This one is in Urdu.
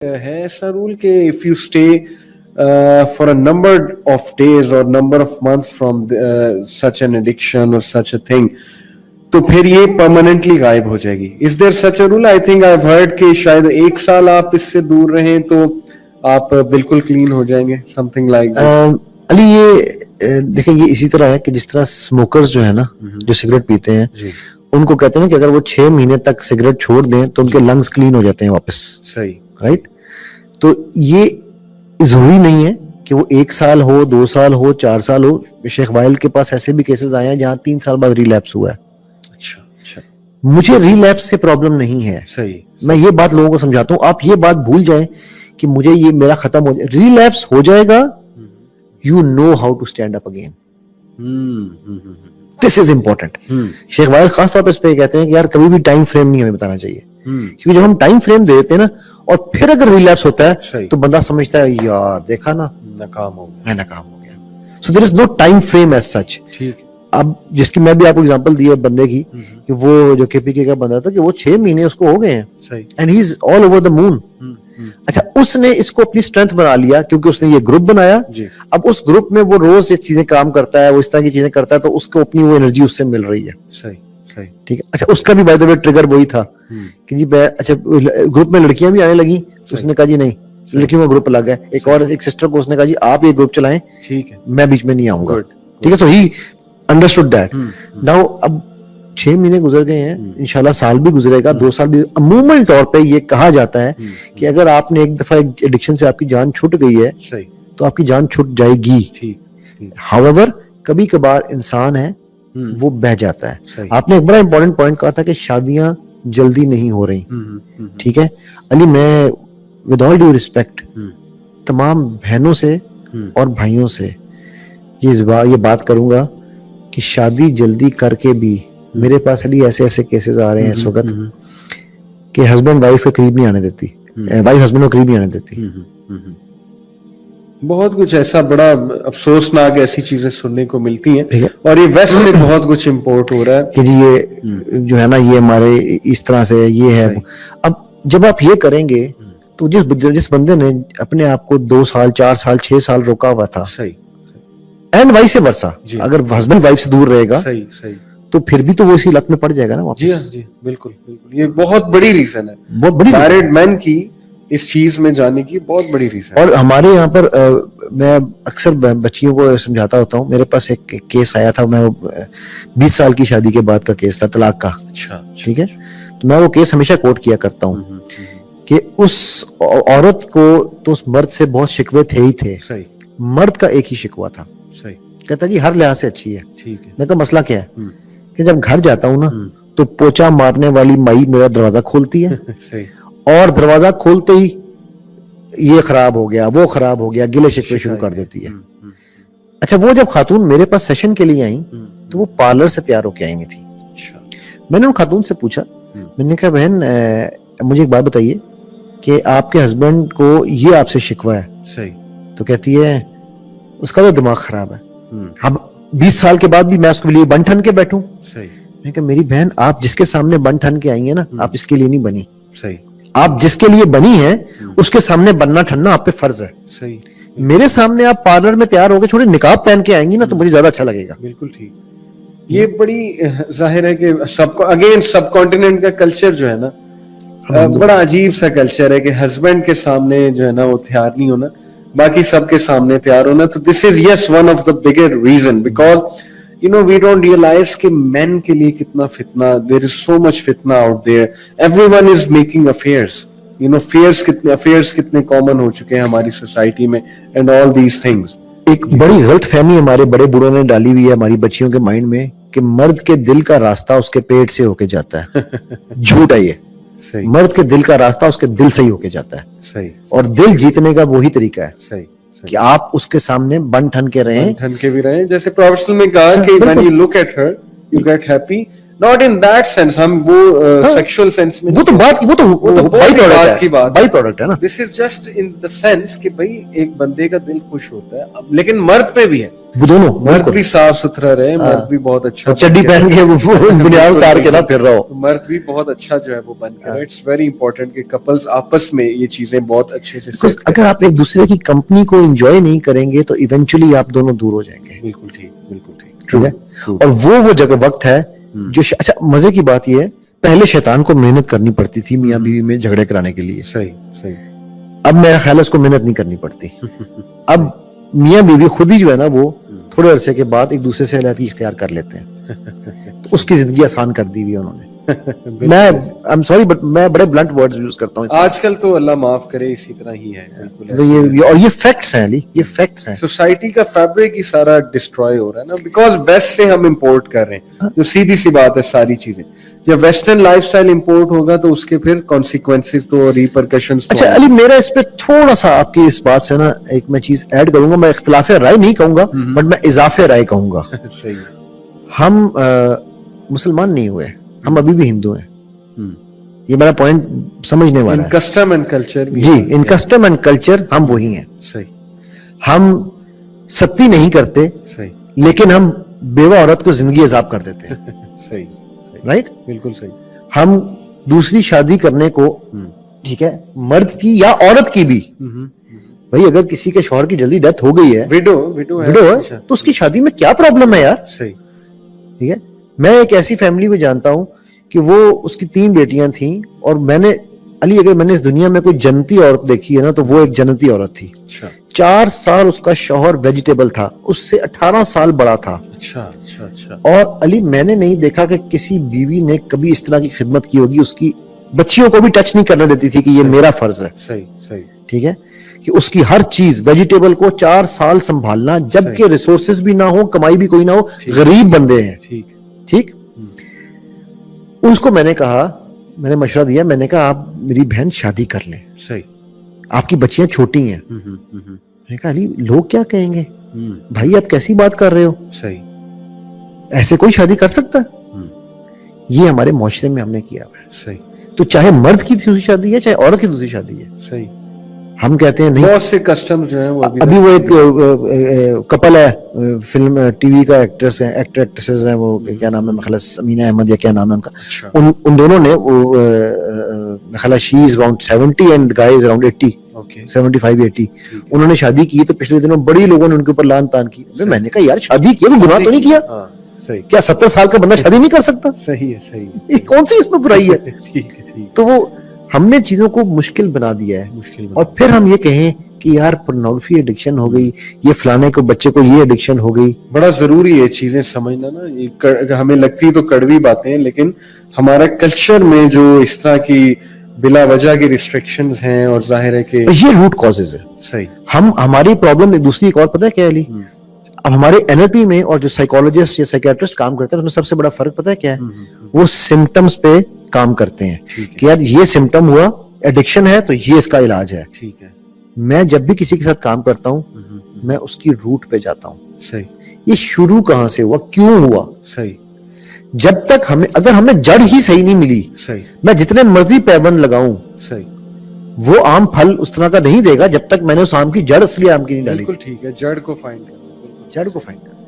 ہے ایسا رول کہ if you stay for a number of days or number of months from such an addiction or such a thing, تو پھر یہ پرماننٹلی غائب ہو جائے گی. Is there such a rule? I think I've heard کہ شاید 1 سال آپ اس سے دور رہیں تو آپ بالکل کلین ہو جائیں گے, something like this. علی یہ دیکھیں یہ اسی طرح ہے کہ جس طرح اسموکرز جو ہے نا جو سگریٹ پیتے ہیں ان کو کہتے ہیں کہ اگر وہ 6 مہینے تک سگریٹ چھوڑ دیں تو ان کے لنگس کلین ہو جاتے ہیں واپس. صحیح, رائٹ. تو یہ ضروری نہیں ہے کہ وہ 1 سال ہو, 2 سال ہو, 4 سال ہو. شیخ وائل کے پاس ایسے بھی کیسز آئے ہیں جہاں 3 سال بعد ریلیپس ہوا ہے. اچھا, مجھے ریلیپس سے پرابلم نہیں ہے. صحیح, میں یہ بات لوگوں کو سمجھاتا ہوں, آپ یہ بات بھول جائیں کہ مجھے یہ میرا ختم ہو جائے. ریلیپس ہو جائے گا, you know how to stand up again. This is important. Sheikh while خاص طور پہ اس پہ کہتے ہیں کہ یار کبھی بھی ٹائم فریم نہیں ہمیں بتانا چاہیے, کیونکہ جب ہم ٹائم فریم دے دیتے ہیں نا اور پھر اگر ریلیپس ہوتا ہے تو بندہ سمجھتا ہے یار دیکھا نا ناکام ہو گیا, میں ناکام ہو گیا. So there is no time frame as such. ٹھیک. اب جس کی میں بھی آپ کو اگزامپل دی ہے بندے کی کہ وہ جو کے پی کے کا بندہ تھا کہ وہ 6 مہینے اس کو ہو گئے ہیں and he is all over the مون. اچھا اس نے اس کو اپنی اسٹرینتھ بنا لیا کیونکہ اس نے یہ گروپ بنایا. اب اس گروپ میں وہ روز یہ چیزیں کام کرتا ہے, وہ اس طرح کی چیزیں کرتا ہے, تو اس کو اپنی وہ انرجی اس سے مل رہی ہے. صحیح, ٹھیک ہے. اچھا اس کا بھی بائی دا وے ٹریگر وہی تھا کہ جی اچھا گروپ میں لڑکیاں بھی آنے لگیں, اس نے کہا جی نہیں لڑکیوں کا گروپ الگ ہے. ایک سسٹر کو اس نے کہا جی آپ یہ گروپ چلائیں, ٹھیک ہے, میں بیچ میں نہیں آؤں گا. ٹھیک ہے. سو ہی انڈرسٹوڈ دیٹ. ناؤ اب 6 مہینے گزر گئے ہیں, انشاءاللہ سال بھی گزرے گا, 2 سال بھی. عموماً طور پہ یہ کہا جاتا ہے کہ اگر آپ نے ایک دفعہ ایڈکشن سے آپ کی جان چھوٹ گئی ہے تو آپ کی جان چھوٹ جائے گی. however کبھی کبھار انسان ہے وہ بہ جاتا ہے. آپ نے ایک بڑا امپورٹنٹ پوائنٹ کہا تھا کہ شادیاں جلدی نہیں ہو رہی. ٹھیک ہے علی, میں ود آل ڈیو ریسپیکٹ تمام بہنوں سے اور بھائیوں سے یہ بات کروں گا کہ شادی جلدی کر کے بھی میرے پاس علی ایسے کیسز آ رہے ہیں اس وقت کہ ہسبینڈ وائف کے قریب نہیں آنے دیتی, وائف ہسبینڈ کو قریب نہیں آنے دیتی. بہت کچھ ایسا بڑا افسوسناک ایسی چیزیں سننے کو ملتی ہیں, اور یہ ویسٹ سے بہت کچھ امپورٹ ہو رہا ہے کہ جی یہ جو ہے نا یہ ہمارے اس طرح سے یہ ہے. اب جب آپ یہ کریں گے تو جس بندے نے اپنے آپ کو 2 سال 4 سال 6 سال روکا ہوا تھا, اینڈ وائس ورسا, اگر ہسبینڈ وائف سے دور رہے گا تو پھر بھی تو وہ اسی لت میں پڑ جائے گا نا واپس. جی بالکل, یہ بہت بڑی ریزن ہے, بہت بڑی میرڈ مین کی اس چیز میں جانے کی بہت بڑی ریزن. اور ہمارے یہاں پر میں اکثر بچیوں کو سمجھاتا ہوتا ہوں. میرے پاس ایک کیس آیا تھا, میں 20 سال کی شادی کے بعد کا کیس تھا, طلاق کا. ٹھیک ہے. تو میں وہ کیس ہمیشہ کوٹ کیا کرتا ہوں کہ اس عورت کو تو اس مرد سے بہت شکوے تھے ہی تھے. مرد کا ایک ہی شکوہ تھا, کہتا جی ہر لحاظ سے اچھی ہے. میں کہا مسئلہ کیا ہے کہ جب گھر جاتا ہوں نا تو پوچا مارنے والی مائی میرا دروازہ کھولتی ہے, اور دروازہ کھولتے ہی یہ خراب ہو گیا وہ خراب ہو گیا گلے شکوے شروع کر دیتی ہے. اچھا وہ جب خاتون میرے پاس سیشن کے لیے آئیں تو وہ پارلر سے تیار ہو کے آئی ہوئی تھی. میں نے ان خاتون سے پوچھا, میں نے کہا بہن مجھے ایک بات بتائیے کہ آپ کے ہسبینڈ کو یہ آپ سے شکوہ ہے. تو کہتی ہے اس کا تو دماغ خراب ہے, اب 20 سال کے بعد بھی میں اس کے لیے بن ٹھن کے بیٹھوں. میں کہا میری بہن آپ جس کے سامنے بن ٹھن کے آئی ہیں نا, آپ اس کے لیے نہیں بنی. آپ جس کے لیے بنی ہیں اس کے سامنے بننا ٹھننا آپ پہ فرض ہے. میرے سامنے آپ پارلر میں تیار ہو کے چھوڑے نقاب پہن کے آئیں گی نا تو مجھے زیادہ اچھا لگے گا. بالکل ٹھیک. یہ بڑی ظاہر ہے کہ سب کانٹیننٹ کا کلچر جو ہے نا بڑا عجیب سا کلچر ہے کہ ہسبینڈ کے سامنے جو ہے نا وہ تیار نہیں ہونا, باقی سب کے سامنے تیار ہونا. تو دس از yes one of the bigger reason, because we don't realize کہ men کے لیے کتنا فتنہ, there is so much فتنہ out there, everyone is making affairs, affairs کتنے common ہو چکے ہیں ہماری سوسائٹی میں, and all these things. ایک بڑی غلط فہمی ہمارے بڑے بوڑھوں نے ڈالی ہوئی ہے ہماری بچیوں کے مائنڈ میں کہ مرد کے دل کا راستہ اس کے پیٹ سے ہو کے جاتا ہے. جھوٹ ہے یہ. مرد کے دل کا راستہ اس کے دل سے ہی ہو کے جاتا ہے, اور دل جیتنے کا وہی طریقہ ہے کہ آپ اس کے سامنے بن ٹھن کے رہیں, ٹھن کے بھی رہیں. جیسے پروفیسر میں کہا کہ when you look at her you get happy, not in that sense, ہم وہ sexual sense میں وہ تو بات وہ تو بائی پروڈکٹ ہے, بائی پروڈکٹ ہے نا. this is just in the sense کہ بھائی ایک بندے کا دل خوش ہوتا ہے, لیکن مرد پہ بھی ہے, وہ دونوں, مرد بھی صاف ستھرا رہے, مرد بھی بہت اچھا چڈی پہن کے بنیاد اتار کے نہ پھر رہا ہو, مرد بھی بہت اچھا جو ہے وہ بن کے رہے. اٹس ویری امپورٹنٹ کہ کپلز آپس میں یہ چیزیں بہت اچھے سے, اگر آپ ایک دوسرے کی کمپنی کو انجوائے نہیں کریں گے تو ایونچولی آپ دونوں دور ہو جائیں گے. بالکل ٹھیک, بالکل ٹھیک, ٹھیک ہے. اور وہ جگہ وقت ہے جو اچھا مزے کی بات یہ ہے, پہلے شیطان کو محنت کرنی پڑتی تھی میاں بیوی میں جھگڑے کرانے کے لیے. صحیح صحیح. اب میرا خیال ہے اس کو محنت نہیں کرنی پڑتی. اب میاں بیوی خود ہی جو ہے نا وہ تھوڑے عرصے کے بعد ایک دوسرے سے علیحدگی اختیار کر لیتے ہیں, تو اس کی زندگی آسان کر دی ہوئی ہے انہوں نے. میں I'm sorry but میں بڑے بلنٹ ورڈز یوز کرتا ہوں آج کل, تو اللہ معاف کرے اسی طرح ہی ہے. بالکل, اور یہ فیکٹس ہیں علی, یہ فیکٹس ہیں. سوسائٹی کا فیبرک ہی سارا ڈسٹروائے ہو رہا ہے نا, بیکاز ویسٹ سے ہم امپورٹ کر رہے ہیں. جو سیدھی سی بات ہے, ساری چیزیں جب ویسٹرن لائف سٹائل امپورٹ ہوگا تو اس کے پھر کانسیکوینسز تو ریپرکشنز. اچھا علی, میرا اس پہ تھوڑا سا آپ کی اس بات سے نا ایک میں چیز ایڈ کروں گا. میں اختلاف رائے نہیں کہوں گا بٹ میں اضافے رائے کہوں گا. صحیح. ہم مسلمان نہیں ہوئے, ہم ابھی بھی ہندو ہیں. یہ میرا پوائنٹ سمجھنے والا ہے. کسٹم اینڈ کلچر, جی, ان کسٹم اینڈ کلچر ہم وہی ہیں. صحیح. ہم ستی نہیں کرتے, صحیح, لیکن ہم بیوہ عورت کو زندگی عذاب کر دیتے ہیں. صحیح, رائٹ, بالکل صحیح. ہم دوسری شادی کرنے کو, ٹھیک ہے, مرد کی یا عورت کی بھی, بھائی اگر کسی کے شوہر کی جلدی ڈیتھ ہو گئی ہے, ویڈو ہے, تو اس کی شادی میں کیا پرابلم ہے یار. صحیح. ٹھیک ہے. میں ایک ایسی فیملی کو جانتا ہوں کہ وہ, اس کی 3 بیٹیاں تھیں, اور میں نے علی, اگر میں نے اس دنیا میں کوئی جنتی عورت دیکھی ہے نا تو وہ ایک جنتی عورت تھی. 4 سال اس کا شوہر ویجیٹیبل تھا, اس سے 18 سال بڑا تھا. اور علی, میں نے نہیں دیکھا کہ کسی بیوی نے کبھی اس طرح کی خدمت کی ہوگی. اس کی بچیوں کو بھی ٹچ نہیں کرنے دیتی تھی کہ یہ میرا فرض ہے. صحیح صحیح. ٹھیک ہے, کہ اس کی ہر چیز, ویجیٹیبل کو 4 سال سنبھالنا, جبکہ ریسورسز بھی نہ ہو, کمائی بھی کوئی نہ ہو, غریب بندے ہیں. ٹھیک. اس کو میں نے کہا, میں نے مشورہ دیا, میں نے کہا آپ میری بہن شادی کر لیں. صحیح. آپ کی بچیاں چھوٹی ہیں. میں نے کہا علی, لوگ کیا کہیں گے, بھائی آپ کیسی بات کر رہے ہو, صحیح, ایسے کوئی شادی کر سکتا ہے؟ یہ ہمارے معاشرے میں ہم نے کیا ہے. صحیح. تو چاہے مرد کی دوسری شادی ہے, چاہے عورت کی دوسری شادی ہے. صحیح. ہم کہتے ہیں نہیں, بہت سے کسٹم جو ہیں وہ ابھی وہ ایک کپل ہے, فلم ٹی وی کا ایکٹریس ہیں, ایکٹریسز ہیں, وہ کیا نام ہے, میرے خیال سمینا احمد یا کیا نام ہے ان کا. ان دونوں نے, میرے خیال she is around 70 and guy is around 80, 75-80. انہوں نے شادی کی تو پچھلے دنوں بڑی لوگوں نے ان کے اوپر لان تان کی. میں نے کہا یار شادی کی, کوئی گناہ تو نہیں کیا, کیا 70 سال کا بندہ شادی نہیں کر سکتا؟ صحیح ہے, صحیح. یہ کون سی اس میں برائی ہے؟ ٹھیک ہے, ٹھیک. تو وہ ہم نے چیزوں کو مشکل بنا دیا ہے, اور پھر ہم یہ کہیں کہ یار پورنوگرافی ایڈکشن ہو گئی, یہ فلانے کو بچے کو یہ ایڈکشن ہو گئی. بڑا ضروری ہے چیزیں سمجھنا نا. یہ ہمیں لگتی تو کڑوی باتیں ہیں, لیکن ہمارا کلچر میں جو اس طرح کی بلا وجہ کی ریسٹرکشنز ہیں, اور ظاہر ہے کہ یہ روٹ کازز ہے. صحیح. ہماری پرابلم دوسری ایک اور پتہ ہے کیا ہے علی, اب ہمارے NLP میں اور جو سائیکالوجسٹ یا سائیکیٹرسٹ کام کرتے ہیں اس میں سب سے بڑا فرق پتہ ہے کیا ہے, وہ سمٹمز پہ کام کرتے ہیں کہ یار یہ سمٹم ہوا, ایڈکشن ہے تو یہ اس کا علاج ہے. ٹھیک ہے. میں جب بھی کسی کے ساتھ کام کرتا ہوں میں اس کی روٹ پہ جاتا ہوں. صحیح. یہ شروع کہاں سے ہوا, کیوں ہوا. صحیح. جب تک اگر ہمیں جڑ ہی صحیح نہیں ملی, صحیح, میں جتنے مرضی پیوند لگاؤں, صحیح, وہ آم پھل اس طرح کا نہیں دے گا جب تک میں نے اس آم کی جڑ اصلی آم کی نہیں ڈالی. بالکل ٹھیک ہے, جڑ کو فائنڈ کرنا, جڑ کو فائنڈ کرنا.